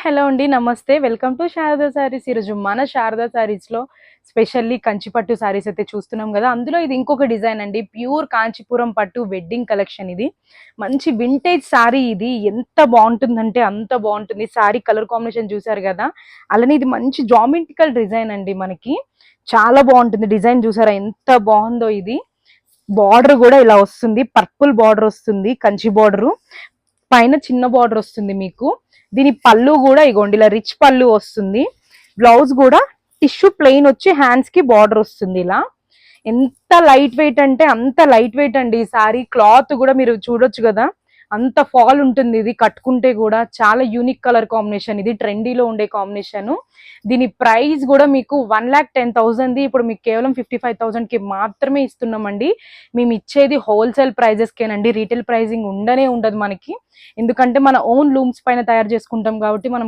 Hello అండి, నమస్తే. Welcome to Sharada saris. ఈరోజు మన శారదా సారీస్లో స్పెషల్లీ కంచిపట్టు సారీస్ అయితే చూస్తున్నాం కదా. అందులో ఇది ఇంకొక డిజైన్ అండి, ప్యూర్ కాంచీపురం పట్టు వెడ్డింగ్ కలెక్షన్. ఇది మంచి వింటేజ్ సారీ. ఇది ఎంత బాగుంటుందంటే అంత బాగుంటుంది. సారీ కలర్ కాంబినేషన్ చూసారు కదా, అలానే ఇది మంచి జామెట్రికల్ డిజైన్ అండి. మనకి చాలా బాగుంటుంది డిజైన్. చూసారా ఎంత బాగుందో. ఇది బార్డర్ కూడా ఇలా వస్తుంది, పర్పుల్ బార్డర్ వస్తుంది, కంచి బార్డర్ పైన చిన్న బార్డర్ వస్తుంది మీకు. దీని పళ్ళు కూడా ఇగోండి ఇలా రిచ్ పళ్ళు వస్తుంది. బ్లౌజ్ కూడా టిష్యూ ప్లెయిన్ వచ్చి హ్యాండ్స్ కి బార్డర్ వస్తుంది ఇలా. ఎంత లైట్ వెయిట్ అంటే అంత లైట్ వెయిట్ అండి. ఈ సారీ క్లాత్ కూడా మీరు చూడొచ్చు కదా, అంత ఫాల్ ఉంటుంది. ఇది కట్టుకుంటే కూడా చాలా యూనిక్ కలర్ కాంబినేషన్. ఇది ట్రెండీలో ఉండే కాంబినేషన్. దీని ప్రైస్ కూడా మీకు 1,10,000. ఇప్పుడు మీకు కేవలం 55,000 కి మాత్రమే ఇస్తున్నామండి. మేము ఇచ్చేది హోల్సేల్ ప్రైజెస్కేనండి, రీటైల్ ప్రైజింగ్ ఉండనే ఉండదు మనకి. ఎందుకంటే మన ఓన్ లూమ్స్ పైన తయారు చేసుకుంటాం కాబట్టి మనం